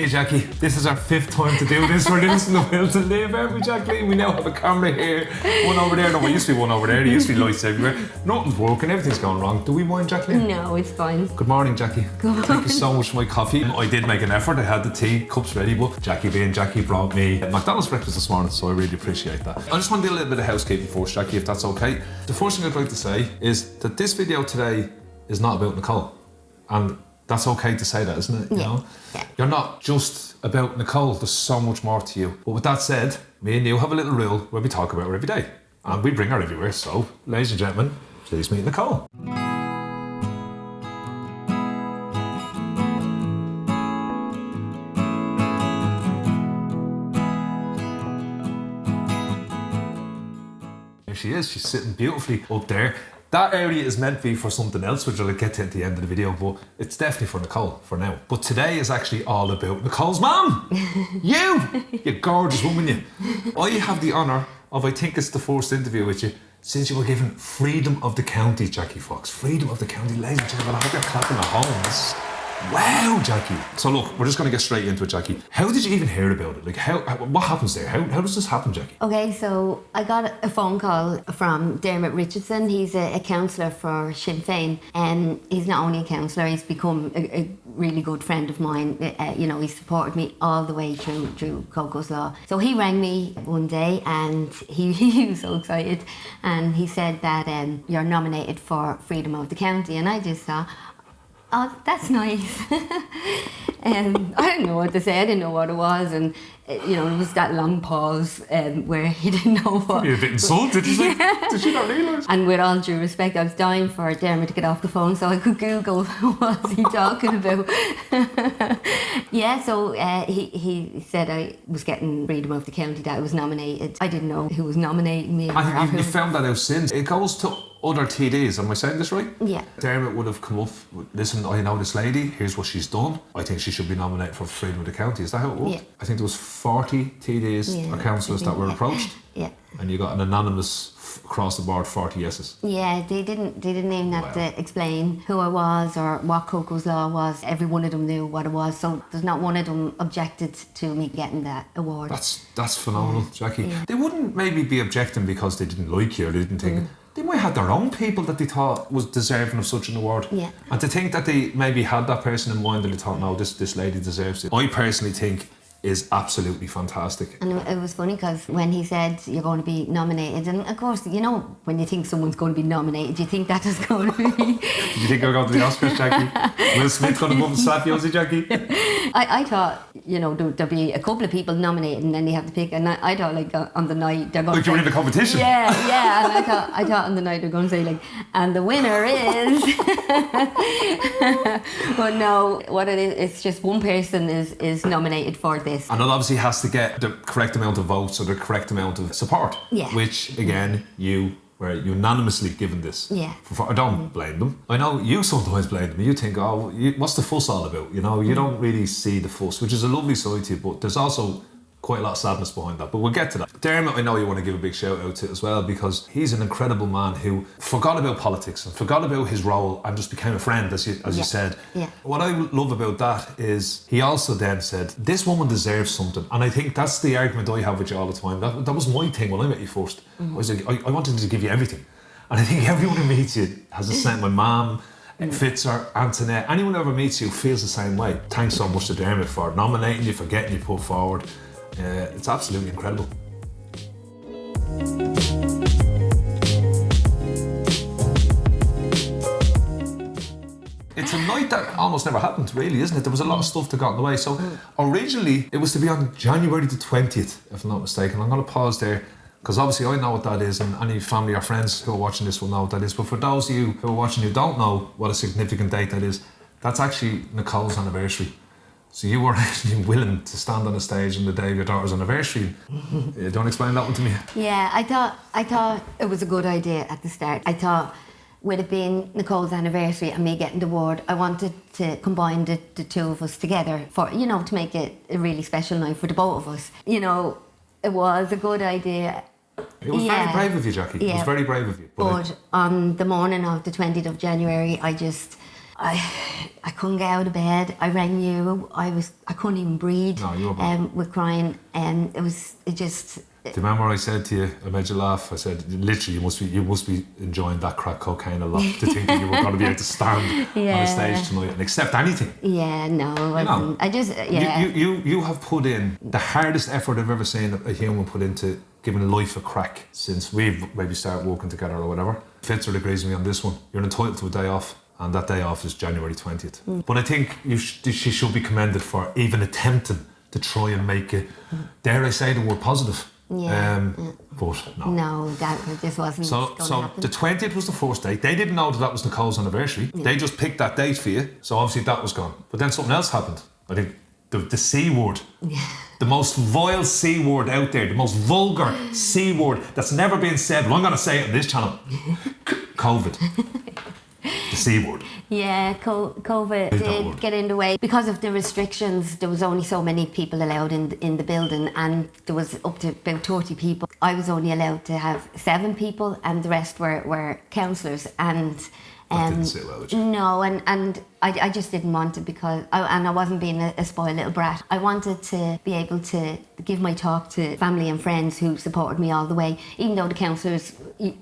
you, Jackie. This is our 5th time to do this. We're doing the Will to Live, aren't we, Jacqueline? We now have a camera here, one over there. No, there used to be one over there. There used to be lights everywhere. Nothing's working, everything's going wrong. Do we mind, Jacqueline? No, it's fine. Good morning, Jackie. Good morning. Thank you so much for my coffee. I did make an effort. I had the tea cups ready, but Jackie brought me McDonald's breakfast this morning, so I really appreciate that. I just want to do a little bit of housekeeping first, Jackie, if that's okay. The first thing I'd like to say is that this video today is not about Nicole. And that's okay to say that, isn't it? You know? Yeah. You're not just about Nicole, there's so much more to you. But with that said, me and you have a little rule where we talk about her every day. And we bring her everywhere. So, ladies and gentlemen, please meet Nicole. There she is, she's sitting beautifully up there. That area is meant to be for something else, which I'll get to at the end of the video, but it's definitely for Nicole for now. But today is actually all about Nicole's mum. You gorgeous woman, you. I have the honour of, I think it's the first interview with you, since you were given Freedom of the County, Jackie Fox. Freedom of the County, ladies and gentlemen, I hope you're clapping at home. Wow, Jackie. So look, we're just going to get straight into it, Jackie. How did you even hear about it? Like, what happens there? How does this happen, Jackie? Okay, so I got a phone call from Dermot Richardson. He's a counsellor for Sinn Féin, and he's not only a counsellor, he's become a really good friend of mine. He supported me all the way through cocoslaw. So he rang me one day, and he was so excited, and he said that you're nominated for Freedom of the County, and I just thought, oh, that's nice. I didn't know what to say. I didn't know what it was, and there was that long pause where he didn't know what. You're a bit insulted, did you not realise? And with all due respect, I was dying for Dermot to get off the phone so I could Google what was he talking about. Yeah, so he said I was getting Freedom of the County, that I was nominated. I didn't know who was nominating me. I think you found that out since. It goes to other TDs, am I saying this right? Yeah. Dermot would have come up with, listen, I know this lady, here's what she's done. I think she should be nominated for Freedom of the County. Is that how it worked? Yeah. I think there was 40 TDs or councillors that were approached. Yeah. And you got an anonymous across the board 40 yeses. Yeah, they didn't even have to explain who I was or what cocoslaw was. Every one of them knew what it was, so there's not one of them objected to me getting that award. That's phenomenal, Jackie. Yeah. They wouldn't maybe be objecting because they didn't like you or they didn't think they might have their own people that they thought was deserving of such an award. Yeah. And to think that they maybe had that person in mind and they thought, no, this lady deserves it. I personally think is absolutely fantastic. And it was funny because when he said you're going to be nominated, and of course, when you think someone's going to be nominated, you think that is going to be... Did you think I was going to the Oscars, Jackie? Will Smith going to come and slap you, was he, Jackie? I thought, there'd be a couple of people nominated and then they have to pick, and I thought like on the night they're going like you were in the competition? Yeah, and I thought on the night they're going to say like, and the winner is... But no, what it is, it's just one person is nominated for this. And it obviously has to get the correct amount of votes or the correct amount of support. Yeah. Which, again, you were unanimously given this. Yeah. I don't blame them. I know you sometimes blame them. You think, what's the fuss all about? You don't really see the fuss, which is a lovely side to you, but there's also quite a lot of sadness behind that, but we'll get to that. Dermot, I know you want to give a big shout out to as well, because he's an incredible man who forgot about politics and forgot about his role and just became a friend, as you said. Yeah. What I love about that is he also then said, this woman deserves something, and I think that's the argument I have with you all the time. That was my thing when I met you first. I was like, I wanted to give you everything, and I think everyone who meets you has the same. My mum, Fitzer, Antoinette, anyone who ever meets you feels the same way. Thanks so much to Dermot for nominating you, for getting you put forward. It's absolutely incredible. It's a night that almost never happened, really, isn't it? There was a lot of stuff that got in the way. So originally it was to be on January the 20th, if I'm not mistaken. I'm going to pause there because obviously I know what that is, and any family or friends who are watching this will know what that is. But for those of you who are watching who don't know what a significant date that is, that's actually Nicole's anniversary. So you were actually willing to stand on a stage on the day of your daughter's anniversary. Don't explain that one to me. Yeah, I thought it was a good idea at the start. I thought with it being Nicole's anniversary and me getting the award, I wanted to combine the two of us together for, to make it a really special night for the both of us. It was a good idea. It was very brave of you, Jackie. It was very brave of you. But on the morning of the 20th of January, I just I couldn't get out of bed. I rang you. I couldn't even breathe. No, you were bad. With crying. It just. Do you remember I said to you, I made you laugh, I said, literally, you must be enjoying that crack cocaine a lot to think that you were going to be able to stand on a stage tonight and accept anything. Yeah, no, I wasn't. know, I just, yeah. You have put in the hardest effort I've ever seen a human put into giving life a crack since we've maybe started working together or whatever. Fitzer agrees with me on this one. You're entitled to a day off, and that day off is January 20th. But I think she should be commended for even attempting to try and make it, dare I say the word, positive. Yeah. But no. No, that just wasn't So going to happen. the 20th was the first date. They didn't know that was Nicole's anniversary. They just picked that date for you. So obviously that was gone. But then something else happened. I think the C word. The most vile C word out there. The most vulgar C word that's never been said. Well, I'm going to say it on this channel. COVID. The C word. Yeah, COVID did get in the way. Because of the restrictions, there was only so many people allowed in the building, and there was up to about 30 people. I was only allowed to have 7 people, and the rest were counsellors. And That didn't sit well with you. no, and I just didn't want it because, I wasn't being a spoiled little brat. I wanted to be able to give my talk to family and friends who supported me all the way, even though the counsellors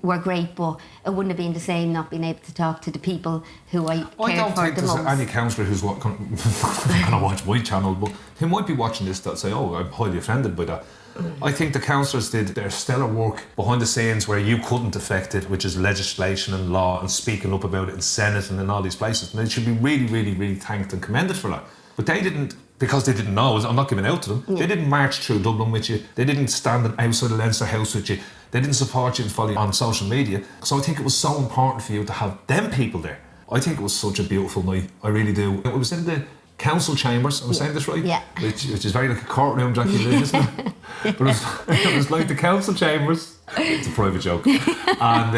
were great, but it wouldn't have been the same not being able to talk to the people who I cared for the most. I don't think there's any counsellor who's going to watch my channel, but who might be watching this that say, oh, I'm highly offended by that. I think the counsellors did their stellar work behind the scenes where you couldn't affect it, which is legislation and law and speaking up about it in Senate and in all these places. And they should be really, really, really thanked and commended for that. But they didn't, because they didn't know, I'm not giving out to them, they didn't march through Dublin with you, they didn't stand outside the Leinster House with you, they didn't support you and follow you on social media. So I think it was so important for you to have them people there. I think it was such a beautiful night, I really do. It was in the council chambers, am I saying this right? Yeah. Which is very like a courtroom, Jackie, isn't it? But it was like the council chambers. It's a private joke. And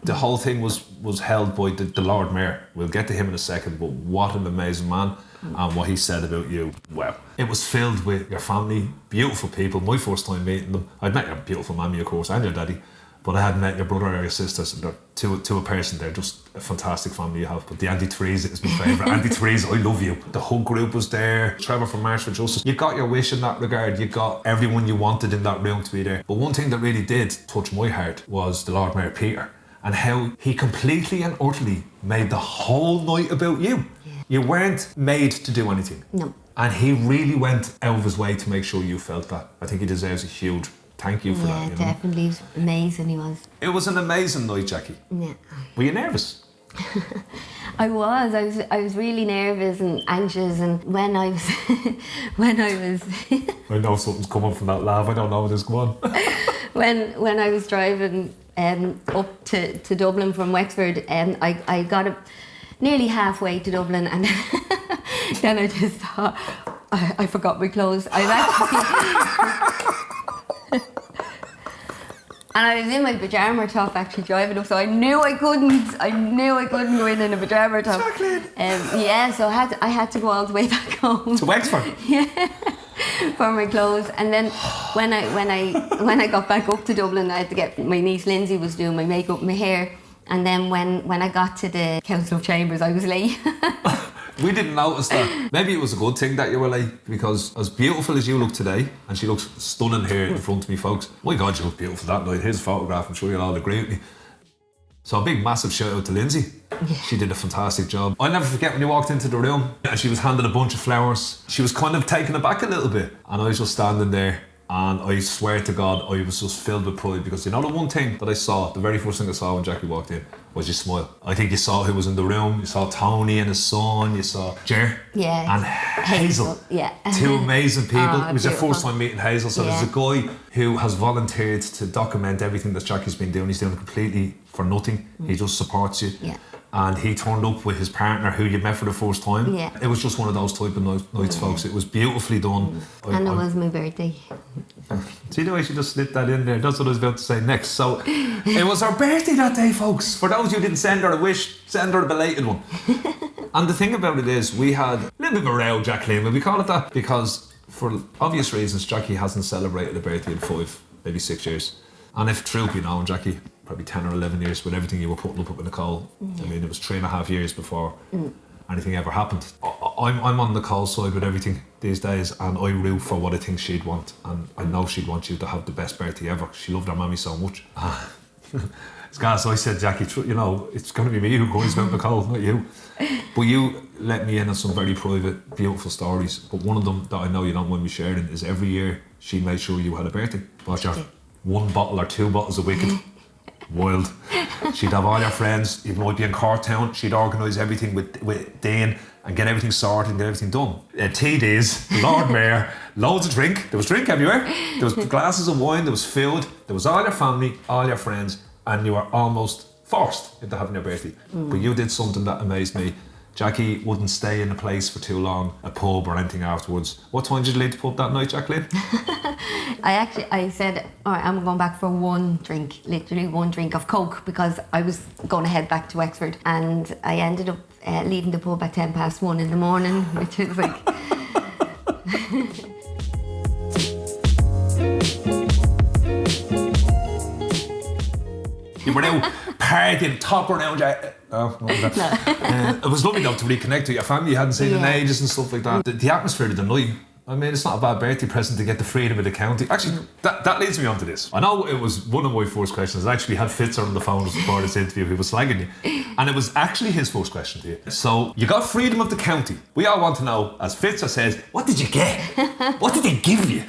the whole thing was held by the Lord Mayor. We'll get to him in a second, but what an amazing man. And what he said about you, wow. It was filled with your family, beautiful people. My first time meeting them. I'd met your beautiful mammy, of course, and your daddy. But I hadn't met your brother or your sisters, and they're to a person, they're just a fantastic family you have. But the Auntie Theresa is my favourite. Auntie Theresa, I love you. The whole group was there. Trevor from March for Justice. You got your wish in that regard. You got everyone you wanted in that room to be there. But one thing that really did touch my heart was the Lord Mayor Peter, and how he completely and utterly made the whole night about you. Yeah. You weren't made to do anything. No. And he really went out of his way to make sure you felt that. I think he deserves a huge thank you for that. Yeah, definitely. It was amazing, he was. It was an amazing night, Jackie. Yeah. Were you nervous? I was really nervous and anxious, and when I was I know something's coming from that laugh. I don't know what is going on. when I was driving up to Dublin from Wexford, I got it nearly halfway to Dublin, and then I just thought I forgot my clothes. And I was in my pyjama top actually driving up, so I knew I couldn't go in a pyjama top. Yeah, so I had to go all the way back home to Wexford. Yeah, for my clothes. And then when I got back up to Dublin, I had to get, my niece Lindsay was doing my makeup, my hair, and then when I got to the council chambers, I was late. We didn't notice that. Maybe it was a good thing that you were late, because as beautiful as you look today, and she looks stunning here in front of me, folks. My God, you look beautiful that night. Here's a photograph, I'm sure you'll all agree with me. So a big massive shout out to Lindsay. Yeah. She did a fantastic job. I'll never forget when you walked into the room and she was handed a bunch of flowers. She was kind of taken aback a little bit, and I was just standing there. And I swear to God, I was just filled with pride, because you know the one thing that I saw, the very first thing I saw when Jackie walked in, was your smile. I think you saw who was in the room. You saw Tony and his son. You saw Jer and Hazel. Yeah. 2 amazing people. Oh, it was beautiful. your first time meeting Hazel. So there's a guy who has volunteered to document everything that Jackie's been doing. He's doing it completely for nothing. He just supports you. Yeah. And he turned up with his partner who you met for the first time. Yeah. It was just one of those type of nights, folks. It was beautifully done. And it was my birthday. See the way she just slipped that in there? That's what I was about to say next. So it was her birthday that day, folks. For those who didn't send her a wish, send her a belated one. And the thing about it is, we had a little bit of a row, Jacqueline, but we call it that because for obvious reasons, Jackie hasn't celebrated a birthday in 5, maybe 6 years. And if truth be known, Jackie, probably 10 or 11 years with everything you were putting up with Nicole. I mean, it was 3.5 years before anything ever happened. I'm on Nicole's side with everything these days, and I root for what I think she'd want, and I know she'd want you to have the best birthday ever. She loved her mammy so much. As I said, Jackie, you know, it's going to be me who goes about Nicole, not you. But you let me in on some very private, beautiful stories. But one of them that I know you don't mind me sharing is every year she made sure you had a birthday. Watch her, 1 bottle or 2 bottles of Wicked. Wild. She'd have all your friends, you might be in Cork Town, she'd organise everything with Dane and get everything sorted and get everything done. Tea days, Lord Mayor, loads of drink. There was drink everywhere. There was glasses of wine, there was food, there was all your family, all your friends, and you were almost forced into having your birthday. But you did something that amazed me. Jackie wouldn't stay in a place for too long, a pub or anything afterwards. What time did you leave the pub that night, Jacqueline? I said, all right, I'm going back for 1 drink, literally 1 drink of Coke, because I was going to head back to Wexford, and I ended up leaving the pub at 1:10 in the morning, which is like... You were now partying, top around Jack. Oh, no. It was lovely though to reconnect with your family you hadn't seen in ages and stuff like that. The atmosphere of the night, I mean, it's not a bad birthday present to get the freedom of the county. Actually, that leads me on to this. I know it was one of my first questions. I actually had Fitzer on the phone before this interview. He was slagging you. And it was actually his first question to you. So, you got freedom of the county. We all want to know, as Fitzer says, what did you get? What did they give you?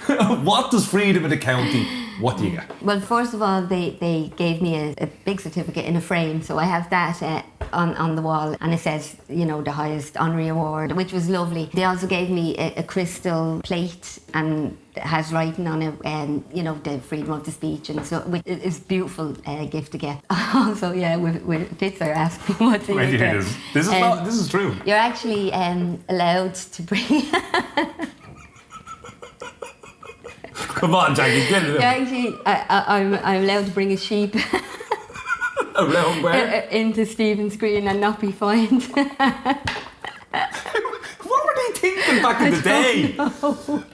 What does freedom of the county, what do you get? Well, first of all, they gave me a big certificate in a frame. So I have that on the wall, and it says, you know, the highest honorary award, which was lovely. They also gave me a crystal plate, and it has writing on it, and you know, the freedom of the speech, and so it's a beautiful gift to get. Also, yeah, with Fitzer asked me what do you get. This is true. You're actually allowed to bring. Come on, Jackie, get it. Actually, I'm allowed to bring a sheep. Around where? Into Stephen's Green and not be fined. What were they thinking back in the day?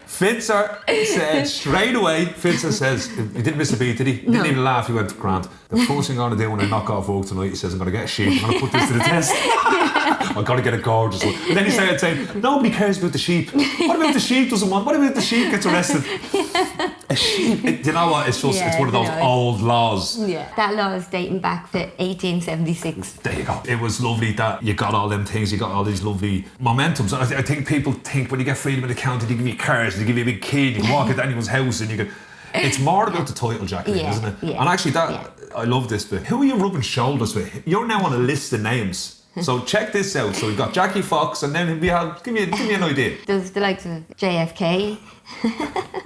Fitzer said straight away, Fitzer says, he didn't miss a beat, did he? He didn't even laugh, he went, Grant, the first thing I'm going to do when I knock off work tonight, he says, I'm going to get a sheep, I'm going to put this to the test. I've got to get a gorgeous one. And then he started saying, nobody cares about the sheep. What about the sheep doesn't want? What about the sheep gets arrested? A sheep, do you know what? It's just, it's one of those old laws. Yeah, that law is dating back to 1876. There you go. It was lovely that you got all them things, you got all these lovely momentums. I think people think when you get freedom of the county, they give you cars, they give you a big key, you can walk into anyone's house and you can... It's more about the title, Jacqueline, isn't it? Yeah. And actually, I love this bit. Who are you rubbing shoulders with? You're now on a list of names. So check this out. So we've got Jackie Fox, and then we have. Give me an idea. There's the likes of JFK.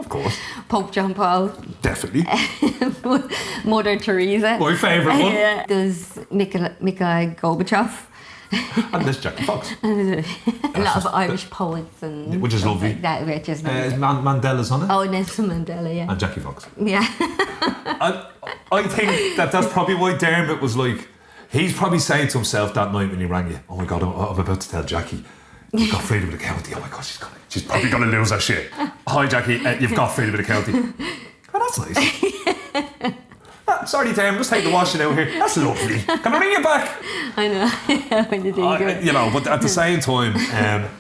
Of course. Pope John Paul. Definitely. Mother Teresa. My favourite one. Yeah. There's Mikhail Gorbachev. And there's Jackie Fox. A lot of Irish poets and which is lovely. like that, which is lovely. Mandela's on it. Oh, Nelson Mandela, yeah. And Jackie Fox. Yeah. I think that's probably why Dermot was like. He's probably saying to himself that night when he rang you, oh my God, I'm about to tell Jackie, you've got freedom of the county. Oh my God, she's probably going to lose her shit. Hi Jackie, you've got freedom of the county. Oh, that's nice. Sorry, Tam, just take the washing out here. That's lovely. Can I ring you back? I know. When you do good. You know, but at the same time,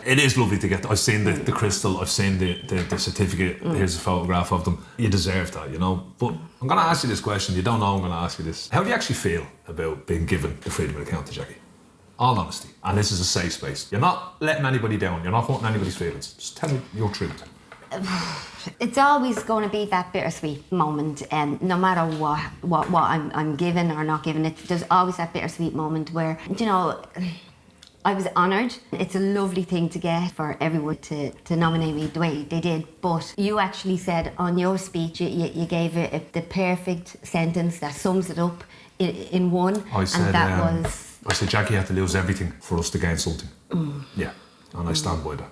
it is lovely to get. I've seen the crystal. I've seen the certificate. Here's a photograph of them. You deserve that, you know. But I'm going to ask you this question. You don't know. I'm going to ask you this. How do you actually feel about being given the freedom of the county, Jackie? All honesty. And this is a safe space. You're not letting anybody down. You're not hurting anybody's feelings. Just tell me your truth. It's always going to be that bittersweet moment, and no matter what I'm given or not given, there's always that bittersweet moment where, you know, I was honoured. It's a lovely thing to get for everyone to nominate me the way they did, but you actually said on your speech, you gave it the perfect sentence that sums it up in one. I said, and that was... I said Jackie had to lose everything for us to gain something. Yeah, and I stand by that.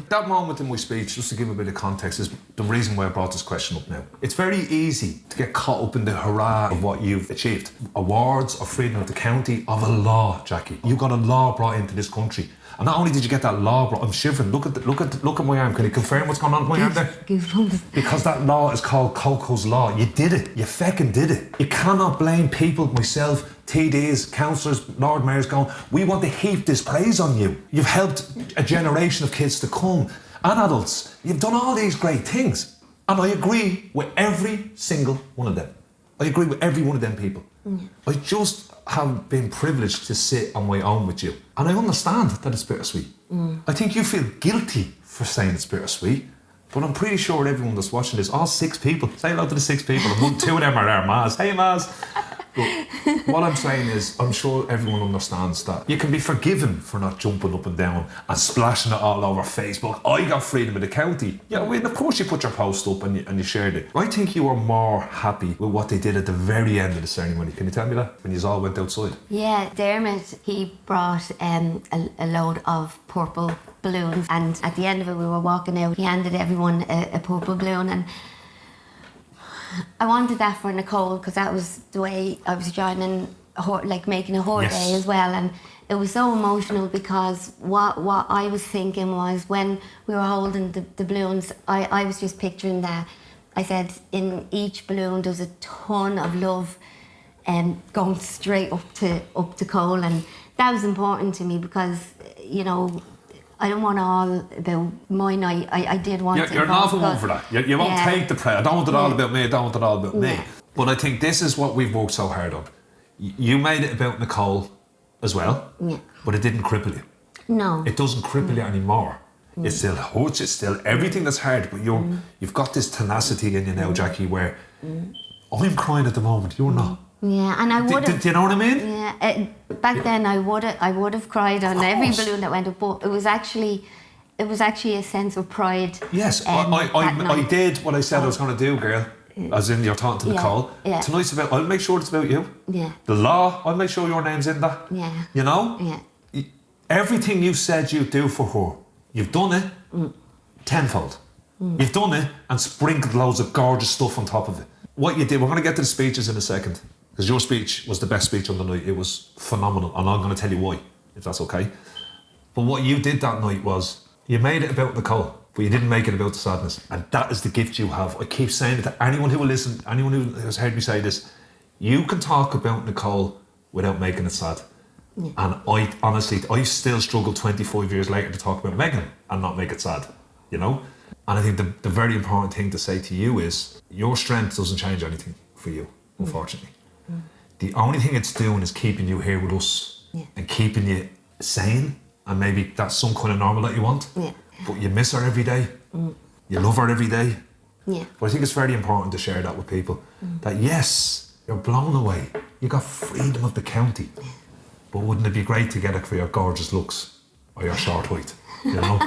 That moment in my speech, just to give a bit of context, is the reason why I brought this question up now. It's very easy to get caught up in the hurrah of what you've achieved. Awards of freedom of the county, of a law, Jackie. You got a law brought into this country. And not only did you get that law brought, I'm shivering. Look at my arm. Can you confirm what's going on with my arm there? Goosebumps. Because that law is called cocoslaw. You did it. You feckin' did it. You cannot blame people, myself, TDs, councillors, Lord Mayors going, we want to heap this praise on you. You've helped a generation of kids to come and adults. You've done all these great things. And I agree with every single one of them. I agree with every one of them people. I just have been privileged to sit on my own with you. And I understand that it's bittersweet. I think you feel guilty for saying it's bittersweet, but I'm pretty sure everyone that's watching this, all 6 people, say hello to the 6 people, and 2 of them are our Maz. Hey Maz. But what I'm saying is, I'm sure everyone understands that you can be forgiven for not jumping up and down and splashing it all over Facebook. I got freedom of the county. Yeah, well, of course you put your post up and you shared it. I think you were more happy with what they did at the very end of the ceremony. Can you tell me that? When you all went outside? Yeah, Dermot, he brought a load of purple balloons, and at the end of it we were walking out, he handed everyone a purple balloon, and I wanted that for Nicole because that was the way I was joining, making a her day as well. And it was so emotional because what I was thinking was when we were holding the balloons, I was just picturing that. I said in each balloon there's a ton of love going straight up to Cole, and that was important to me because, you know, I don't want all about my night. I did want You're an awful one for that. You won't take the prayer. I don't want it all about me. I don't want it all about me. But I think this is what we've worked so hard on. You made it about Nicole as well, but it didn't cripple you. No. It doesn't cripple you anymore. It still hurts. It's still everything that's hard, but you've got this tenacity in you now, Jackie, where I'm crying at the moment. You're not. Yeah, and I would have. Do you know what I mean? Yeah, back then I would have cried on every balloon that went up, but it was actually a sense of pride. Yes, I did what I said I was going to do, girl. As in, you're talking to Nicole. Yeah. Tonight's about. I'll make sure it's about you. Yeah. The law. I'll make sure your name's in that. Yeah. You know. Yeah. Everything you said you'd do for her, you've done it tenfold. You've done it and sprinkled loads of gorgeous stuff on top of it. What you did. We're going to get to the speeches in a second. Because your speech was the best speech on the night. It was phenomenal. And I'm going to tell you why, if that's okay. But what you did that night was, you made it about Nicole, but you didn't make it about the sadness. And that is the gift you have. I keep saying it to anyone who will listen, anyone who has heard me say this. You can talk about Nicole without making it sad. Yeah. And I honestly, I still struggle 25 years later to talk about Megan and not make it sad, you know? And I think the very important thing to say to you is, your strength doesn't change anything for you, unfortunately. The only thing it's doing is keeping you here with us and keeping you sane, and maybe that's some kind of normal that you want. Yeah. But you miss her every day. You love her every day. Yeah. But I think it's very important to share that with people. That yes, you're blown away. You got freedom of the county. But wouldn't it be great to get it for your gorgeous looks or your short height, you know?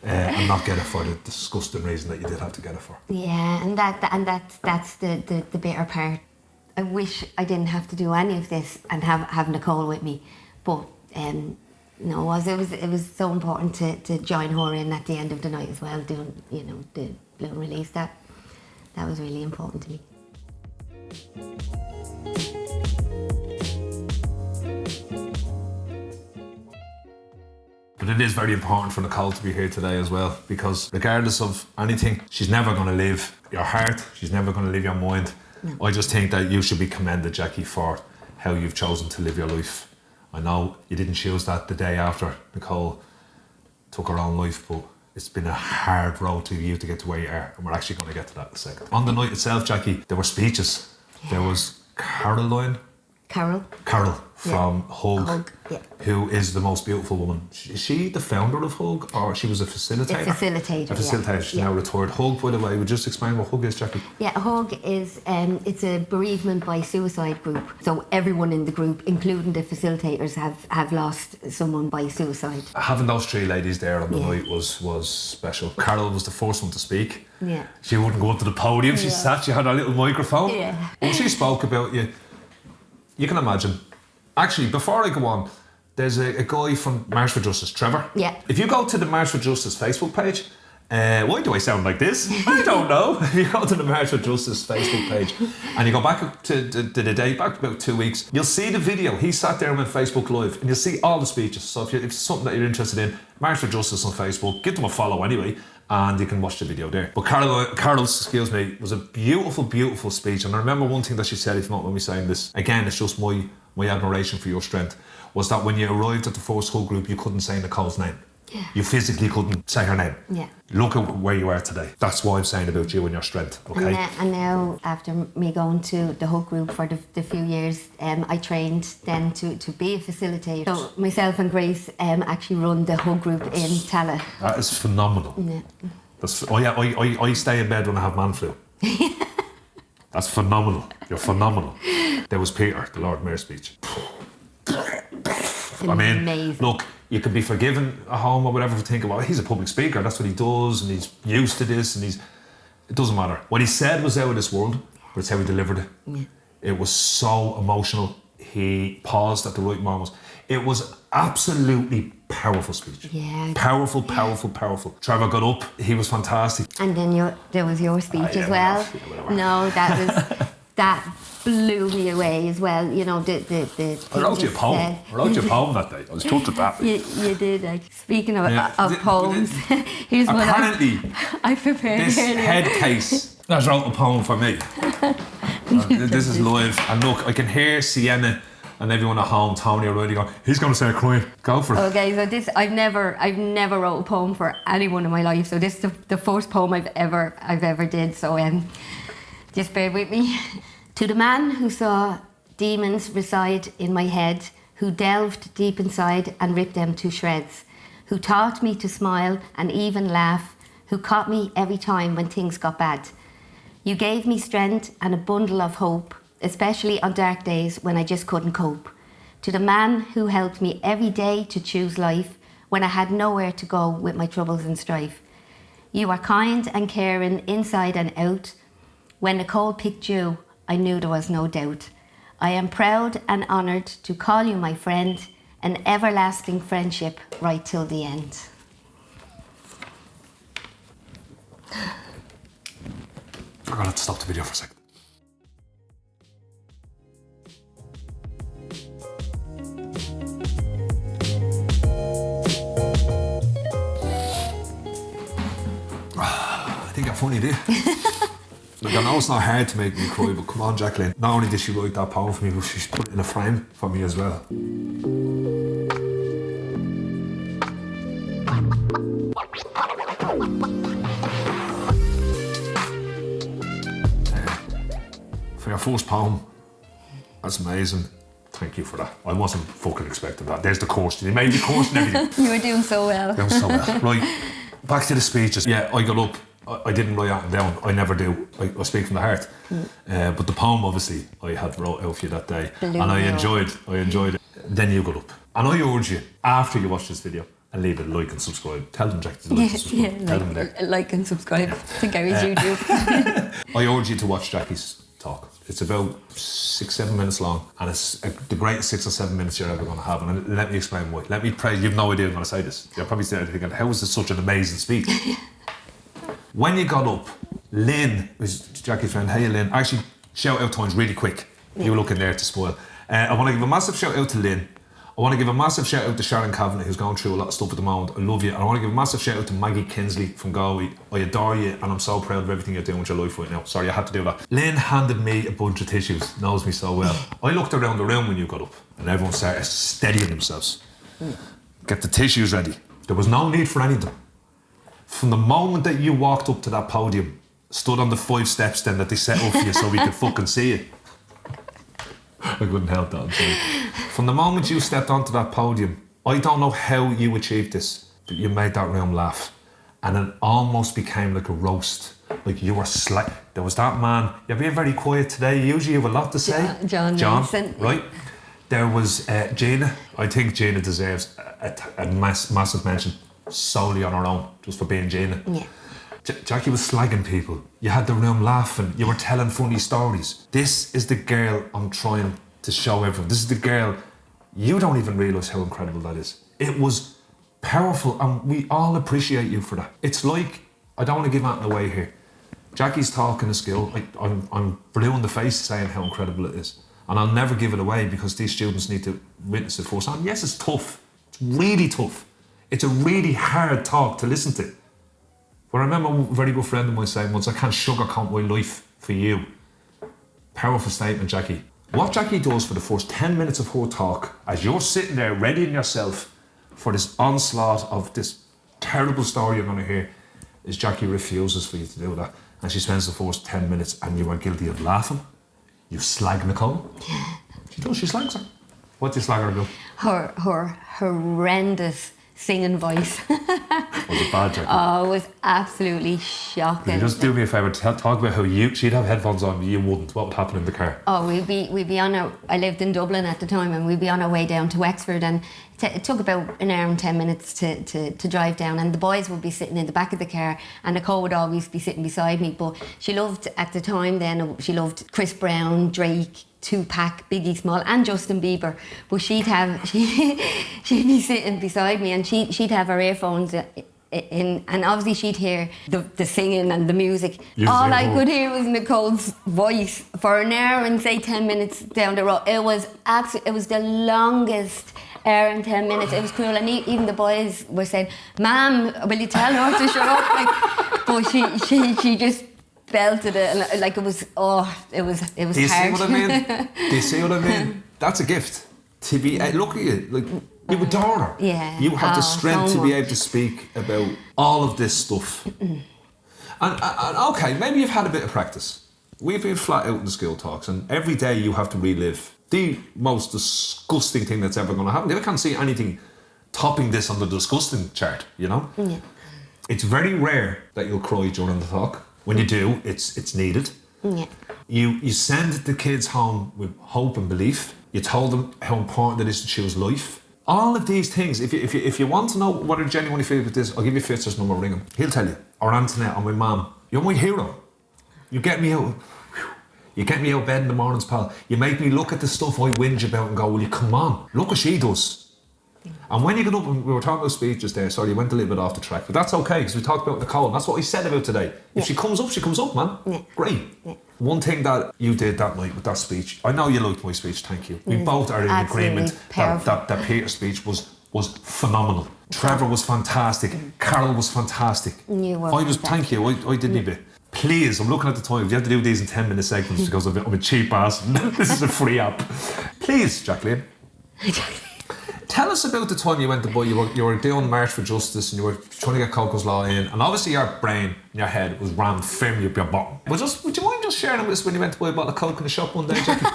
And not get it for the disgusting reason that you did have to get it for. Yeah, and that's the bitter part. I wish I didn't have to do any of this and have Nicole with me, but no, it was so important to join her in at the end of the night as well, doing, you know, the balloon release. That was really important to me. But it is very important for Nicole to be here today as well, because regardless of anything, she's never going to live your heart. She's never going to live your mind. No. I just think that you should be commended, Jackie, for how you've chosen to live your life. I know you didn't choose that the day after Nicole took her own life, but it's been a hard road to you to get to where you are, and we're actually going to get to that in a second. On the night itself, Jackie, there were speeches. Yeah. There was Carol from Hug, who is the most beautiful woman. Is she the founder of Hug, or she was a facilitator? A facilitator. She's now retired. Hug, by the way, would you just explain what Hug is, Jackie? Yeah, Hug is it's a bereavement by suicide group. So everyone in the group, including the facilitators, have lost someone by suicide. Having those 3 ladies there on the night was special. Carol was the first one to speak. Yeah. She wouldn't go up to the podium. She sat. She had her little microphone. Yeah. When she spoke about you, you can imagine. Actually, before I go on, there's a guy from March for Justice, Trevor. Yeah. If you go to the March for Justice Facebook page, Why do I sound like this? I don't know. If you go to the March for Justice Facebook page and you go back to the day, back about 2 weeks, you'll see the video. He sat there on Facebook Live and you'll see all the speeches. So if it's something that you're interested in, March for Justice on Facebook, give them a follow anyway, and you can watch the video there. But Carol's, excuse me, was a beautiful, beautiful speech. And I remember one thing that she said, if you don't mind me saying this, again, it's just my admiration for your strength, was that when you arrived at the first hug group, you couldn't say Nicole's name. Yeah. You physically couldn't say her name. Yeah. Look at where you are today. That's what I'm saying about you and your strength, okay? And now, after me going to the hug group for the few years, I trained then to be a facilitator. So myself and Grace actually run the hug group in Tala. That is phenomenal. Yeah. I stay in bed when I have man flu. That's phenomenal. You're phenomenal. There was Peter, the Lord Mayor speech. I mean, amazing. Look, you could be forgiven at home or whatever for thinking, well, he's a public speaker, that's what he does, and he's used to this, and it doesn't matter. What he said was out of this world, but it's how he delivered it. Yeah. It was so emotional. He paused at the right moments. It was absolutely powerful speech. Yeah. Powerful, powerful, powerful. Trevor got up, he was fantastic. And then there was your speech as well. No, that blew me away as well. You know, the I wrote you a poem. I wrote you a poem that day. I was touched at that. You did. Actually. Speaking of poems, here's one apparently I prepared this earlier. head case has wrote a poem for me. This is live, and look, I can hear Sienna and everyone at home, Tony already going, he's going to start crying. Go for it. Okay, so this I've never wrote a poem for anyone in my life. So this is the first poem I've ever did. So just bear with me. To the man who saw demons reside in my head, who delved deep inside and ripped them to shreds, who taught me to smile and even laugh, who caught me every time when things got bad. You gave me strength and a bundle of hope, especially on dark days when I just couldn't cope. To the man who helped me every day to choose life when I had nowhere to go with my troubles and strife. You are kind and caring inside and out. When Nicole picked you, I knew there was no doubt. I am proud and honoured to call you my friend, an everlasting friendship right till the end. I'm going to stop the video for a second. I think I'm funny, do you? Look, I know it's not hard to make me cry, but come on, Jacqueline. Not only did she write that poem for me, but she's put it in a frame for me as well. For your first poem, that's amazing. Thank you for that. I wasn't fucking expecting that. There's the course. You made the course and everything. You were doing so well. Doing so well. Right, back to the speeches. Yeah, I got up. I didn't write that down. I never do. I speak from the heart. But the poem, obviously, I had wrote out for you that day. And I enjoyed it. Then you got up. And I urge you, after you watch this video, and leave a like and subscribe. Tell them, Jack, to like and subscribe. Tell them there. Like and subscribe. I think I was YouTube. I urge you to watch Jackie's talk. It's about 6-7 minutes long, and it's the greatest 6 or 7 minutes you're ever going to have. And let me explain why. Let me praise. You've no idea I'm going to say this. You're probably thinking, how is this such an amazing speech? When you got up, Lynn, who's Jackie's friend, hey Lynn, actually shout out times really quick. You look in there to spoil. I want to give a massive shout out to Lynn. I want to give a massive shout out to Sharon Kavanagh, who's going through a lot of stuff at the moment. I love you. And I want to give a massive shout out to Maggie Kinsley from Galway. I adore you, and I'm so proud of everything you're doing with your life right now. Sorry, I had to do that. Lynn handed me a bunch of tissues, knows me so well. I looked around the room when you got up, and everyone started steadying themselves. Get the tissues ready. There was no need for any of them. From the moment that you walked up to that podium, stood on the 5 steps then that they set up for you so we could fucking see it. I couldn't help that, I'm sorry. From the moment you stepped onto that podium, I don't know how you achieved this, but you made that room laugh. And it almost became like a roast. Like you were there was that man, you're being very quiet today, usually you have a lot to say. John Nelson. Right? There was Gina. I think Gina deserves a massive mention solely on her own, just for being Gina. Yeah. Jackie was slagging people. You had the room laughing. You were telling funny stories. This is the girl I'm trying to show everyone. This is the girl. You don't even realise how incredible that is. It was powerful, and we all appreciate you for that. It's like I don't want to give anything away here. Jackie's talking a skill. I'm blue in the face saying how incredible it is. And I'll never give it away because these students need to witness it firsthand. Yes, it's tough. It's really tough. It's a really hard talk to listen to. But I remember a very good friend of mine saying once, I can't sugarcoat my life for you. Powerful statement, Jackie. What Jackie does for the first 10 minutes of her talk, as you're sitting there readying yourself for this onslaught of this terrible story you're going to hear, is Jackie refuses for you to do that. And she spends the first 10 minutes and you are guilty of laughing. You slag Nicole. She does, she slags her. What do you slag her about? Her horrendous singing voice. Was it bad, Jackie? Oh, it was absolutely shocking. Could you just do me a favour, talk about how she'd have headphones on, you wouldn't. What would happen in the car? Oh, we'd be on our, I lived in Dublin at the time, and we'd be on our way down to Wexford, and it took about an hour and 10 minutes to drive down, and the boys would be sitting in the back of the car, and Nicole would always be sitting beside me. But she loved, at the time then, she loved Chris Brown, Drake, Tupac, Biggie Small, and Justin Bieber. But she'd be sitting beside me, and she'd have her earphones in, and obviously she'd hear the singing and the music. All I could hear was Nicole's voice for an hour and say 10 minutes down the road. It was the longest hour and 10 minutes. It was cruel, and even the boys were saying, "Ma'am, will you tell her to shut up?" Like, but she just belted it, and like it was hard. Do you see what I mean? Do you see what I mean? That's a gift. To be, look at you, like, you adore her. Yeah. You have the strength so to be much. able to speak about all of this stuff. And okay, maybe you've had a bit of practice. We've been flat out in the school talks, and every day you have to relive the most disgusting thing that's ever going to happen. I can't see anything topping this on the disgusting chart, you know? Yeah. It's very rare that you'll cry during the talk. When you do, it's needed. Yeah. You send the kids home with hope and belief. You told them how important it is to choose life. All of these things, if you want to know what I genuinely feel about this, I'll give you Fitz's number, ring him. He'll tell you. Or Antoinette, or my mum. You're my hero. You get me out. You get me out of bed in the mornings, pal. You make me look at the stuff I whinge about and go, will you come on? Look what she does. And when you get up, and we were talking about speeches there, sorry, you went a little bit off the track, but that's okay, because we talked about Nicole, and that's what we said about today. If she comes up, man. Yeah. Great. Yeah. One thing that you did that night with that speech, I know you liked my speech, thank you. We both are in agreement that Peter's speech was phenomenal. Trevor was fantastic. Carol was fantastic. You were Thank you, I did my bit. Please, I'm looking at the time. You have to do these in 10-minute segments because I'm a cheap ass. This is a free app. Please, Jacqueline. Tell us about the time you went to buy, you were doing March for Justice and you were trying to get cocoslaw in, and obviously your brain in your head was rammed firmly up your bottom. Would you mind just sharing with us when you went to buy a bottle of Coke in the shop one day, Jackie?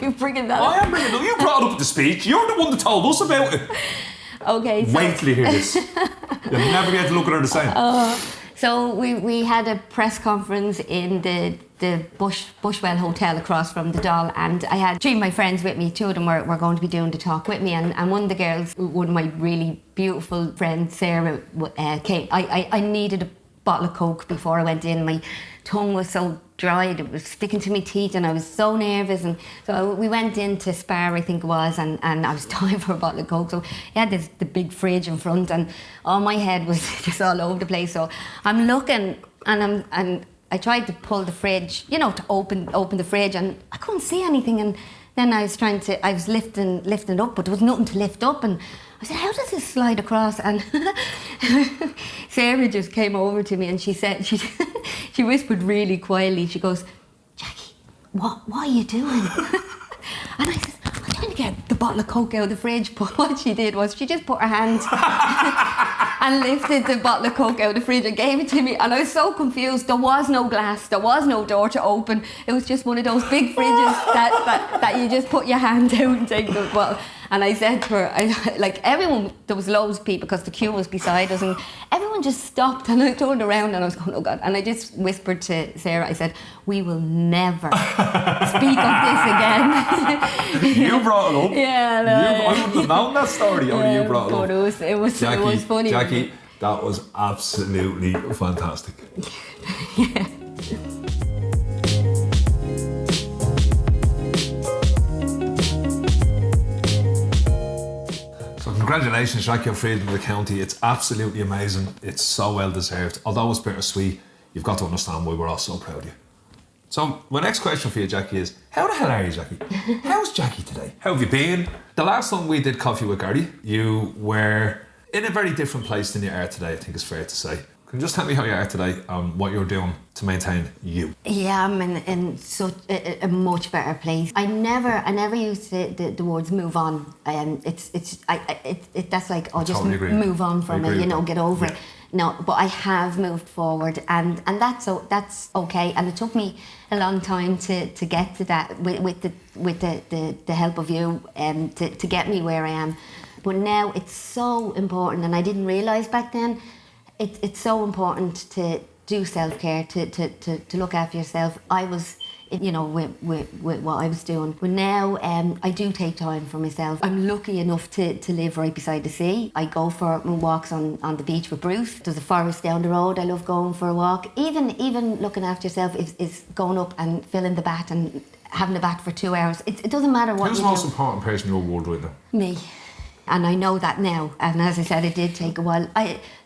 You're bringing that I up. am bringing it up. You brought it up at the speech. You're the one that told us about it. Okay, so Wait till you hear this. You'll never be able to look at her the same. So we had a press conference in the Bushwell Hotel across from the Doll, and I had 3 of my friends with me. 2 of them were going to be doing the talk with me, and one of the girls, one of my really beautiful friends, Sarah, came. I needed a bottle of Coke before I went in. My tongue was so dried, it was sticking to my teeth, and I was so nervous. And so we went in to Spar, I think it was, and I was dying for a bottle of Coke. So I had the big fridge in front, and my head was just all over the place. So I'm looking, and I tried to pull the fridge, to open the fridge, and I couldn't see anything. And then I was lifting it up, but there was nothing to lift up. And I said, how does this slide across? And Sarah just came over to me, and she said, she whispered really quietly, she goes, Jackie, what are you doing? And I said, I'm trying to get the bottle of Coke out of the fridge. But what she did was she just put her hand and lifted the bottle of Coke out of the fridge and gave it to me. And I was so confused. There was no glass, there was no door to open. It was just one of those big fridges that you just put your hand out and take the bottle. And I said to her, like everyone, there was loads of people because the queue was beside us, and everyone just stopped, and I turned around and I was going, oh God. And I just whispered to Sarah, I said, we will never speak of this again. You brought it up. Yeah, no, I wouldn't have known that story, only you brought it up. It was funny. Jackie, that was absolutely fantastic. Yeah. Congratulations, Jackie, on freedom of the county. It's absolutely amazing. It's so well deserved. Although it's bittersweet, you've got to understand why we're all so proud of you. So my next question for you, Jackie, is how the hell are you, Jackie? How's Jackie today? How have you been? The last time we did Coffee with Gary, you were in a very different place than you are today, I think it's fair to say. Can you just tell me how you are today and what you're doing to maintain you? Yeah, I'm in such a much better place. I never used the words move on. That's like, oh, just totally move on from it, you know, get over it. No, but I have moved forward, and that's okay. And it took me a long time to get to that with the help of you, to get me where I am. But now it's so important, and I didn't realise back then. It's so important to do self-care, to look after yourself. I was, you know, with what I was doing. But now I do take time for myself. I'm lucky enough to live right beside the sea. I go for walks on the beach with Bruce. There's a forest down the road. I love going for a walk. Even looking after yourself is going up and filling the bath and having the bath for 2 hours. It doesn't matter what you do. Who's the most important person in your world right now? Me. And I know that now. And as I said, it did take a while.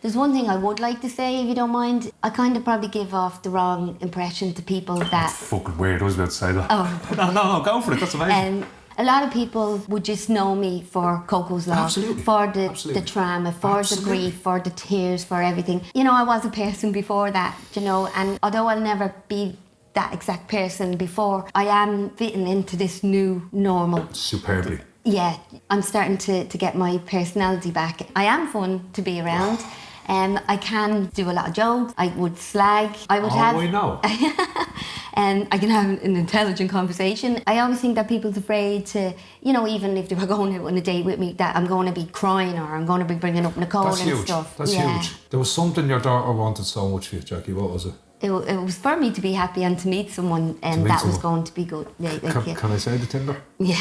There's one thing I would like to say, if you don't mind. I kind of probably give off the wrong impression to people that... That's fucking weird. I was about to say that. Oh. No, go for it. That's amazing. A lot of people would just know me for cocoslaw. Absolutely. For the trauma, for the grief, for the tears, for everything. You know, I was a person before that, you know, and although I'll never be that exact person before, I am fitting into this new normal. Superbly. Yeah, I'm starting to get my personality back. I am fun to be around. I can do a lot of jokes. I would slag. I know. I can have an intelligent conversation. I always think that people's afraid to, you know, even if they were going out on a date with me, that I'm going to be crying or I'm going to be bringing up Nicole stuff. That's huge. There was something your daughter wanted so much for you, Jackie. What was it? It was for me to be happy and to meet someone, and that was going to be good. Can I say the Tinder? Yeah.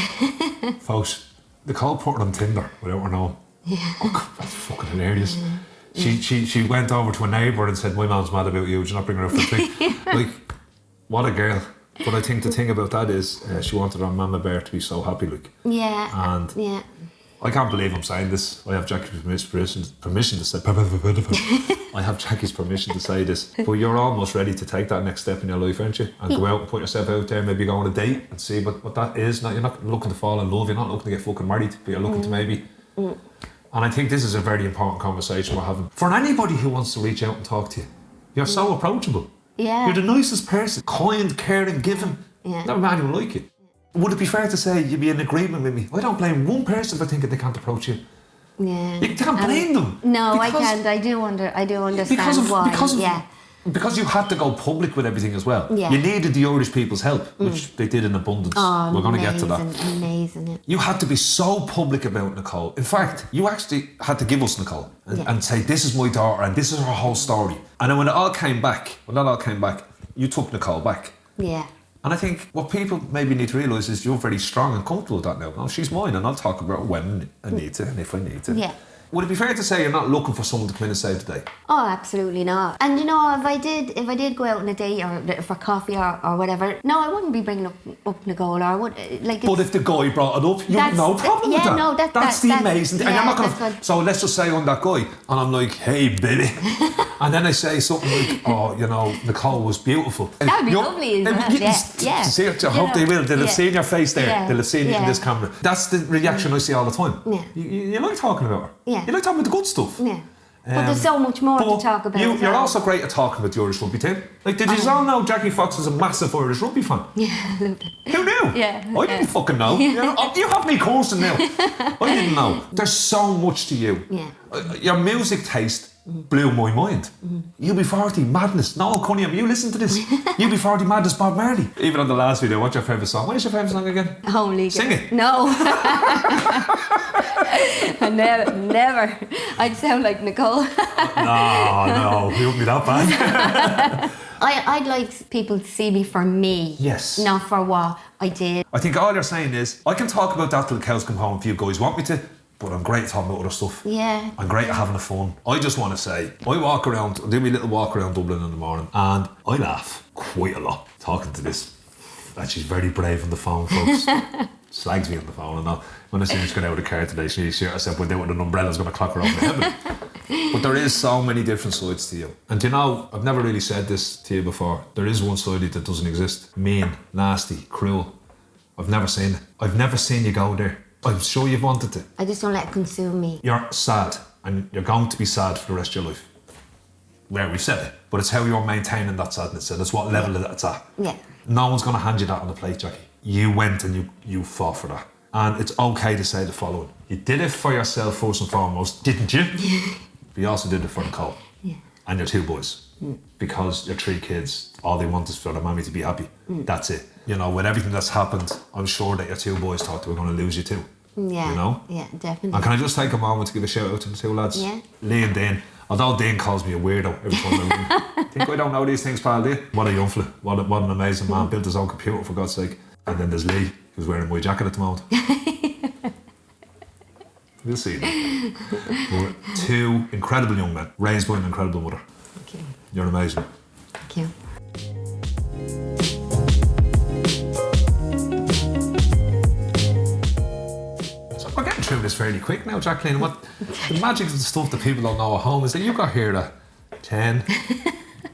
Folks, Nicole put it on Tinder without her knowing. Yeah. Oh, that's fucking hilarious. She went over to a neighbour and said, "My mum's mad about you. Do you not bring her up for a drink?" Like, what a girl. But I think the thing about that is she wanted her mama bear to be so happy, like. Yeah. And yeah. I can't believe I'm saying this. I have Jackie's permission to say. I have Jackie's permission to say this. But you're almost ready to take that next step in your life, aren't you? And go out and put yourself out there, maybe go on a date and see what that is. Now, you're not looking to fall in love, you're not looking to get fucking married, but you're looking to maybe... And I think this is a very important conversation we're having. For anybody who wants to reach out and talk to you, you're so approachable. Yeah. You're the nicest person, kind, caring, giving. Yeah. Never met anyone like you. Would it be fair to say you'd be in agreement with me? I don't blame one person for thinking they can't approach you. Yeah. You can't blame them. No, I can't. I do understand why. Because you had to go public with everything as well. Yeah. You needed the Irish people's help, which they did in abundance. Oh, we're going to get to that. Amazing. You had to be so public about Nicole. In fact, you actually had to give us Nicole and say, this is my daughter and this is her whole story. And then when that all came back, you took Nicole back. Yeah. And I think what people maybe need to realise is you're very strong and comfortable with that now. No, she's mine and I'll talk about her when I need to and if I need to. Yeah. Would it be fair to say you're not looking for someone to come in and save the day? Oh, absolutely not. And you know, if I did go out on a date or for coffee or whatever, no, I wouldn't be bringing up Nicole or I would like. But if the guy brought it up, you have no problem with that. Yeah, no, that's the amazing thing. Yeah, and you're not gonna. So let's just say I'm that guy, and I'm like, hey, baby, and then I say something like, oh, you know, Nicole was beautiful. That'd be lovely, isn't it? Yeah. See, I hope they will. They'll have seen your face there. Yeah. They'll have seen it in this camera. That's the reaction I see all the time. Yeah. You like talking about her. Yeah. You like talking about the good stuff. Yeah. But there's so much more to talk about. You're also great at talking about the Irish rugby team. Like, did you all know Jackie Fox is a massive Irish rugby fan? Yeah, a little bit. Who knew? Yeah. I didn't fucking know. You have me coursing now. I didn't know. There's so much to you. Yeah. Your music taste blew my mind. UB40, madness. No, Cunningham, you listen to this. UB40, madness, Bob Marley. Even on the last video, what's your favourite song? What is your favourite song again? Holy Sing it. No. Never. I'd sound like Nicole. No, you wouldn't be that bad. I'd like people to see me for me. Yes. Not for what I did. I think all you're saying is, I can talk about that till the cows come home if you guys want me to, but I'm great at talking about other stuff. Yeah. I'm great at having fun. I just want to say, I walk around, I do my little walk around Dublin in the morning, and I laugh quite a lot talking to this. And she's very brave on the phone, folks. slags me on the phone and all. When I see her get out of the car today, she herself went out with an umbrella's going to clock her over the head. But there is so many different sides to you. And you know, I've never really said this to you before. There is one side of you that doesn't exist. Mean, nasty, cruel. I've never seen it. I've never seen you go there. I'm sure you've wanted to. I just don't let it consume me. You're sad, and you're going to be sad for the rest of your life. Where we've said it. But it's how you're maintaining that sadness, and it's what level it's at. Yeah. No one's going to hand you that on the plate, Jackie. You went and you fought for that. And it's okay to say the following. You did it for yourself first and foremost, didn't you? But you also did it for Nicole. Yeah. And your 2 boys. Because your 3 kids, all they want is for their mommy to be happy. That's it. You know, with everything that's happened, I'm sure that your 2 boys thought they were going to lose you too. Yeah. You know? Yeah, definitely. And can I just take a moment to give a shout out to the 2 lads? Yeah. Lee and Dean. Although Dean calls me a weirdo every time I ring. Think I don't know these things, pal, do you? What a young fella. What an amazing man. Built his own computer, for God's sake. And then there's Lee, who's wearing my jacket at the moment. We'll see. We're 2 incredible young men, raised by an incredible mother. Thank you. You're amazing. Thank you. So we're getting through this fairly quick now, Jacqueline. What the magic of the stuff that people don't know at home is that you got here at 10.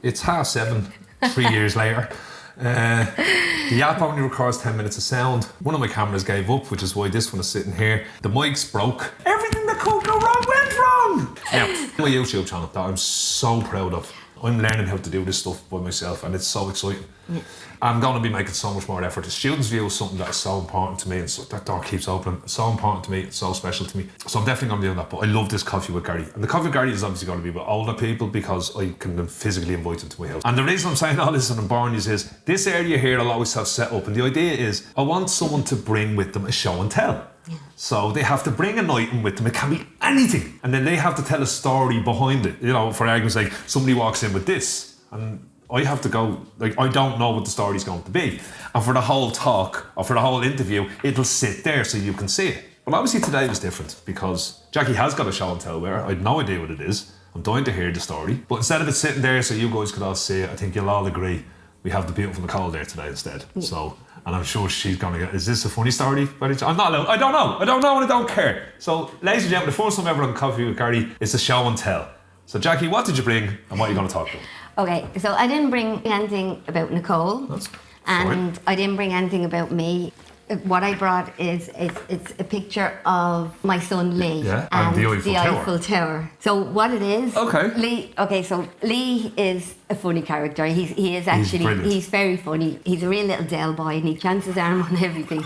It's 7:30, 3 years later. The app only records 10 minutes of sound. One of my cameras gave up, which is why this one is sitting here. The mics broke. Everything that could go wrong went wrong. Now, my YouTube channel that I'm so proud of. I'm learning how to do this stuff by myself, and it's so exciting. Yeah. I'm going to be making so much more effort. The students' view is something that is so important to me, and so that door keeps opening. It's so important to me. It's so special to me. So I'm definitely going to be doing that. But I love this coffee with Gary, and the coffee with Gary is obviously going to be with older people because I can physically invite them to my house. And the reason I'm saying all this and I'm boring you is this area here I'll always have set up, and the idea is I want someone to bring with them a show and tell. Yeah. So they have to bring an item with them. It can be anything, and then they have to tell a story behind it. You know, for argument's sake, somebody walks in with this, and I have to go, like, I don't know what the story's going to be. And for the whole talk, or for the whole interview, it'll sit there so you can see it. But obviously today was different because Jackie has got a show and tell where I had no idea what it is. I'm dying to hear the story. But instead of it sitting there so you guys could all see it, I think you'll all agree we have the beautiful Nicole there today instead. Yeah. So, and I'm sure she's going to get, is this a funny story? I'm not allowed, I don't know and I don't care. So, ladies and gentlemen, the first time ever on Coffee with Gary is the show and tell. So Jackie, what did you bring and what are you going to talk about? Okay, so I didn't bring anything about Nicole. That's and fine. I didn't bring anything about me. What I brought is it's a picture of my son Lee and the Eiffel Tower. So what it is, so Lee is a funny character. He's very funny. He's a real little Del boy and he chants his arm on everything.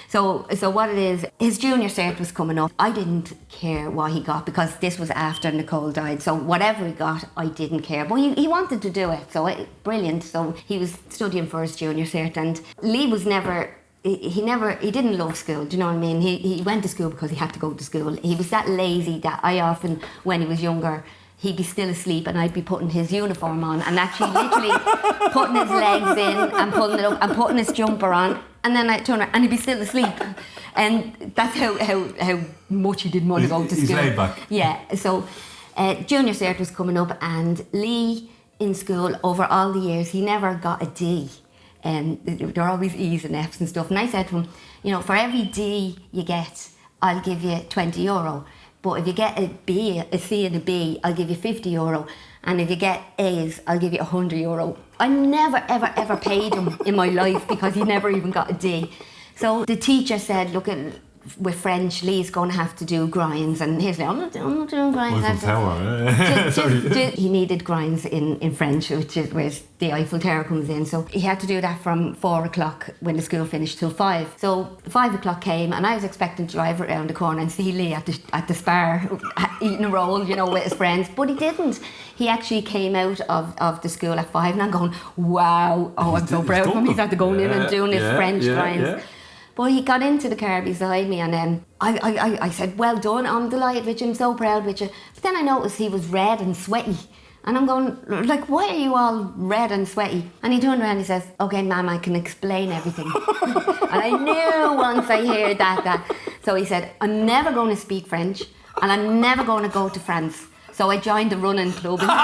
So what it is, his junior cert was coming up. I didn't care what he got because this was after Nicole died. So whatever he got, I didn't care. But he wanted to do it, so brilliant. So he was studying for his junior cert, and Lee was never. He didn't love school, do you know what I mean? He went to school because he had to go to school. He was that lazy that I often, when he was younger, he'd be still asleep and I'd be putting his uniform on and actually literally putting his legs in and pulling it up and putting his jumper on, and then I'd turn around and he'd be still asleep. And that's how much he didn't want to go to school. He's laid back. Yeah, so junior cert was coming up and Lee in school, over all the years, he never got a D. And they're always E's and F's and stuff. And I said to him, you know, for every D you get, I'll give you €20. But if you get a B, a C and a B, I'll give you €50. And if you get A's, I'll give you €100. I never, ever, ever paid him in my life because he never even got a D. So the teacher said, look, with French, Lee's going to have to do grinds. And he's like, I'm not doing grinds. He needed grinds in French, which is where the Eiffel Tower comes in. So he had to do that from 4 o'clock when the school finished till 5. So 5 o'clock came and I was expecting to drive around the corner and see Lee at the Spar eating a roll, you know, with his friends. But he didn't. He actually came out of the school at 5 and I'm going, wow, I'm so proud of him. He's had to go in and doing his French grinds. Yeah. But he got into the car beside me and then I said, well done, I'm delighted with you, I'm so proud with you. But then I noticed he was red and sweaty. And I'm going, like, why are you all red and sweaty? And he turned around and he says, okay, Ma'am, I can explain everything. And I knew once I heard that. So he said, I'm never going to speak French and I'm never going to go to France. So I joined the running club instead.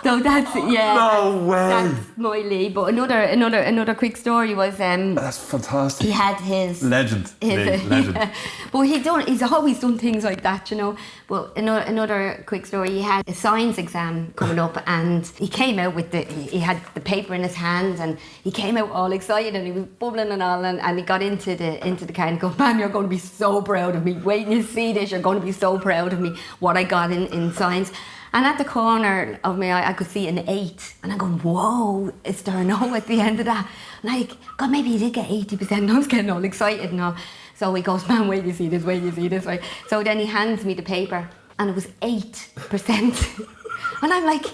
So So that's No way. That's my Lee. But another quick story was That's fantastic. he had his legend. Yeah. But he's always done things like that, you know. But another quick story, he had a science exam coming up, and he came out with he had the paper in his hand, and he came out all excited, and he was bubbling and all, and he got into the car and go, "Man, you're going to be so proud of me. Wait till you see this, you're going to be so proud of me, what I got in science." And at the corner of my eye, I could see an 8. And I'm going, whoa, is there an O at the end of that? Like, God, maybe he did get 80%. And I was getting all excited and all. So he goes, "Man, wait, you see this, wait, you see this." Right? So then he hands me the paper, and it was 8%. And I'm like,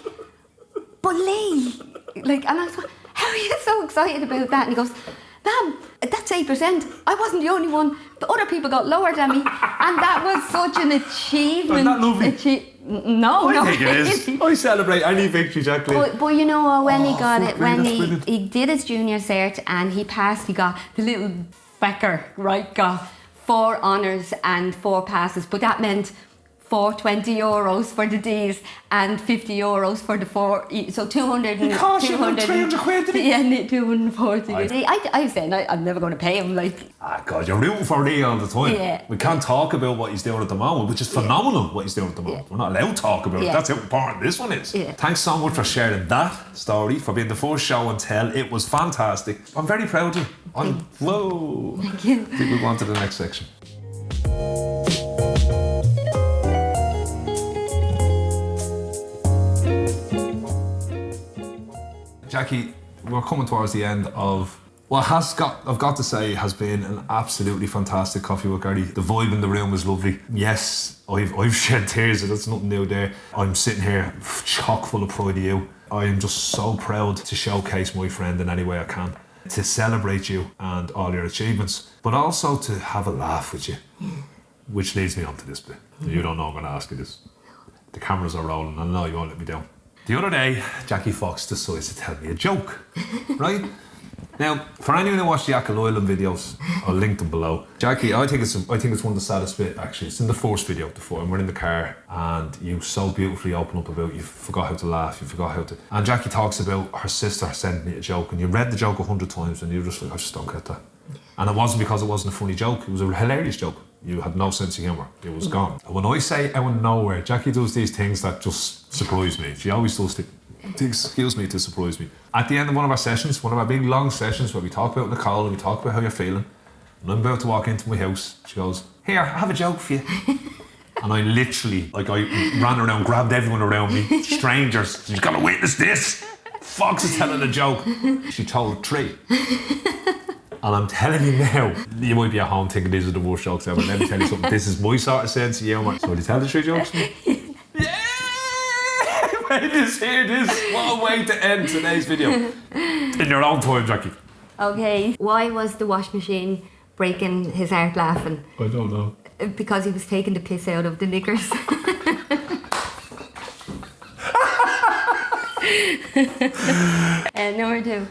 "But Lee," like, and I was like, "How are you so excited about that?" And he goes, "Ma'am, that's 8%. I wasn't the only one. The other people got lower than me." And that was such an achievement. Isn't that lovely? No, I think it is. I celebrate any victory, Jacqueline. But you know, when he got it, when brilliant. he did his junior cert and he passed, he got the little fecker, right? Got 4 honours and 4 passes, but that meant €420 for the D's and €50 for the 4. So 200. It cost you about 300 quid, did it? Yeah, 240. I was saying I'm never going to pay him. Like, God, you're rooting for Lee all the time. Yeah. We can't talk about what he's doing at the moment, which is phenomenal. What he's doing at the moment, we're not allowed to talk about it. That's how important this one is. Yeah. Thanks so much for sharing that story, for being the first show and tell. It was fantastic. I'm very proud of you. Whoa. Thank you. I think we'll go on to the next section. Jackie, we're coming towards the end of what I've got to say has been an absolutely fantastic coffee with Gary. The vibe in the room was lovely. Yes, I've shed tears, that's nothing new there. I'm sitting here chock full of pride of you. I am just so proud to showcase my friend in any way I can, to celebrate you and all your achievements, but also to have a laugh with you, which leads me on to this bit. You don't know I'm going to ask you this. The cameras are rolling, I know you won't let me down. The other day, Jackie Fox decides to tell me a joke, right? Now, for anyone who watched the Achill Island videos, I'll link them below. Jackie, I think it's one of the saddest bit, actually. It's in the first video, and we're in the car, and you so beautifully open up about you forgot how to laugh, you forgot how to... And Jackie talks about her sister sending me a joke, and you read the joke 100 times, and you're just like, I just don't get that. And it wasn't because it wasn't a funny joke, it was a hilarious joke. You had no sense of humour. It was gone. And when I say out of nowhere, Jackie does these things that just surprise me. She always does things, excuse me, to surprise me. At the end of one of our sessions, one of our big long sessions where we talk about Nicole and we talk about how you're feeling, and I'm about to walk into my house, she goes, "Here, I have a joke for you." And I literally, I ran around, grabbed everyone around me, strangers, "You've got to witness this. Fox is telling a joke." She told 3. And I'm telling you now, you might be at home thinking these are the worst jokes ever. Let me tell you something, this is my sort of sense of humour. So will you tell the 3 jokes? Yeah! Wait to hear this. What a way to end today's video. In your own time, Jackie. Okay, why was the wash machine breaking his heart laughing? I don't know. Because he was taking the piss out of the knickers. Number 2.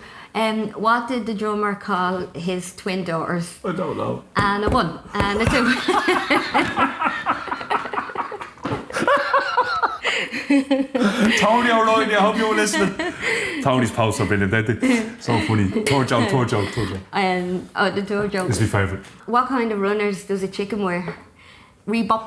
What did the drummer call his twin daughters? I don't know. And a 1 and a 2. Tony O'Reilly, I hope you're listening. Tony's posts are brilliant, aren't they? So funny. Third joke. The third joke. It's my favourite. What kind of runners does a chicken wear? Reebok.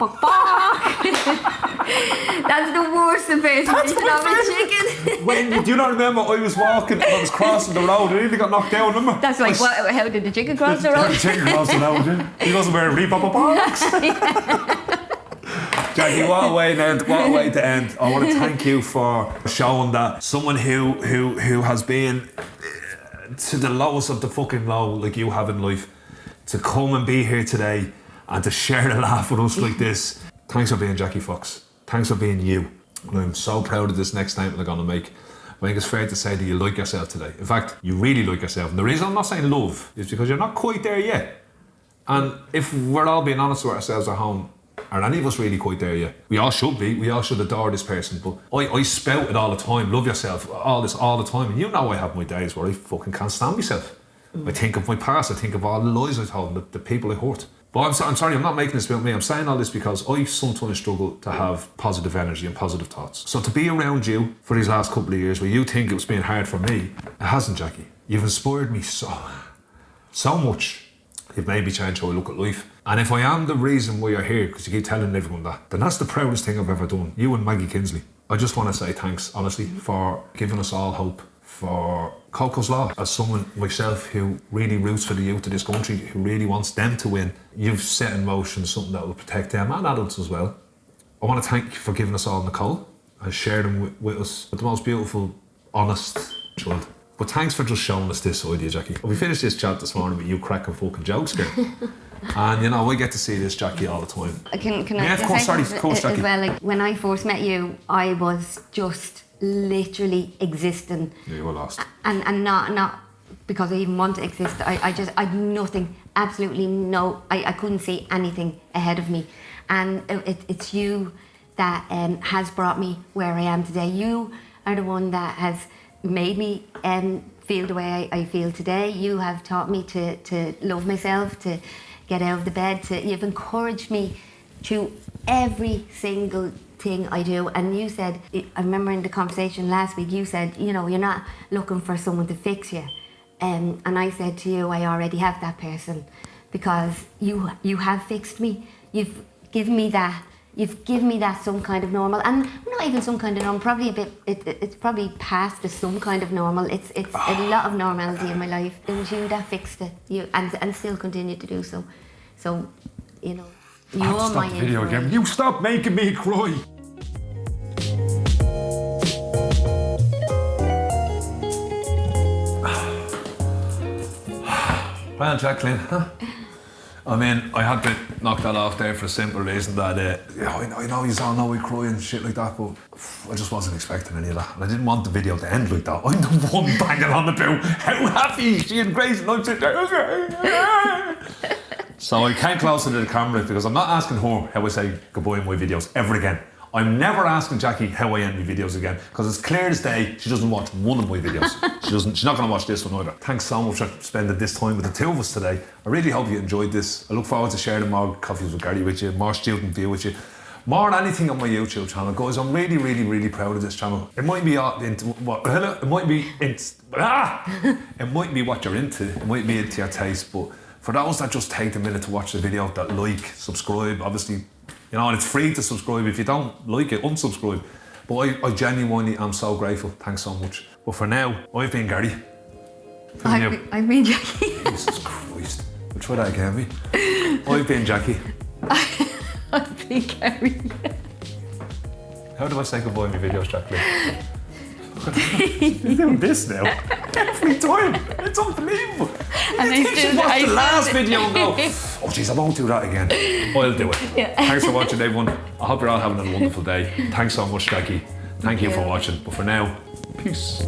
That's the worst impersonation of a chicken. When, do you not remember I was walking and I was crossing the road and I nearly got knocked down, remember? That's like, how did the chicken cross the road? The chicken crossed the road, yeah. He wasn't wearing Reebok. Jackie, what a way to end. I want to thank you for showing that someone who has been to the lowest of the fucking low, like you have in life, to come and be here today and to share a laugh with us like this. Thanks for being Jackie Fox. Thanks for being you. And I'm so proud of this next statement I'm going to make. I think it's fair to say that you like yourself today. In fact, you really like yourself. And the reason I'm not saying love is because you're not quite there yet. And if we're all being honest with ourselves at home, are any of us really quite there yet? We all should be. We all should adore this person. But I spout it all the time. Love yourself. All the time. And you know I have my days where I fucking can't stand myself. I think of my past. I think of all the lies I told, the people I hurt. But I'm sorry, I'm not making this about me. I'm saying all this because I sometimes struggle to have positive energy and positive thoughts. So to be around you for these last couple of years where you think it was being hard for me, it hasn't, Jackie. You've inspired me so much. You've made me change how I look at life. And if I am the reason why you're here, because you keep telling everyone that, then that's the proudest thing I've ever done. You and Maggie Kinsley. I just want to say thanks, honestly, for giving us all hope. For cocoslaw, as someone myself who really roots for the youth of this country, who really wants them to win, you've set in motion something that will protect them and adults as well. I want to thank you for giving us all Nicole and sharing with us with the most beautiful, honest child. But thanks for just showing us this idea, Jackie. We finished this chat this morning with you cracking fucking jokes again. And you know, we get to see this, Jackie, all the time. Can I of course, Jackie. As well, like, when I first met you, I was just literally existing. Yeah, you were lost. And not because I even want to exist. I'd nothing, absolutely no, I couldn't see anything ahead of me. And it's you that has brought me where I am today. You are the one that has made me feel the way I feel today. You have taught me to love myself, to get out of the bed, you've encouraged me through every single thing I do. And you said, I remember in the conversation last week, you said, you know, you're not looking for someone to fix you. And I said to you, I already have that person, because you have fixed me. You've given me that some kind of normal, and not even some kind of normal, probably a bit, it's probably past the some kind of normal. It's a lot of normality in my life. It was you that fixed it, and still continue to do so. So, you know, you're my Stop the video again. You stop making me cry. Well, Jacqueline, huh? I mean, I had to knock that off there for a simple reason that, I know you all know I cry and shit like that, but I just wasn't expecting any of that. And I didn't want the video to end like that. I'm the one banging on about how happy she and Grace and I'm sitting there. So I came closer to the camera because I'm not asking her how I say goodbye in my videos ever again. I'm never asking Jackie how I end my videos again, because it's clear as day she doesn't watch one of my videos. She's not going to watch this one either. Thanks so much for spending this time with the two of us today. I really hope you enjoyed this. I look forward to sharing more coffees with Gary with you, more student view with you, more than anything on my YouTube channel. Guys, I'm really, really, really proud of this channel. It might be it might be what you're into. It might be into your taste, but for those that just take the minute to watch the video, that like, subscribe, obviously, you know, and it's free to subscribe. If you don't like it, unsubscribe. But I genuinely am so grateful. Thanks so much. But for now, I've been Gary. I've been Jackie. Jesus Christ. We'll try that again, me. I've been Jackie. I've been Gary. How do I say goodbye in my videos, Jacqueline? You're doing this now. Every time. It's unbelievable. And you should watch the last video and go, oh jeez, I won't do that again. I'll do it. Yeah. Thanks for watching, everyone. I hope you're all having a wonderful day. Thanks so much, Jackie. Thank you for watching. But for now, peace.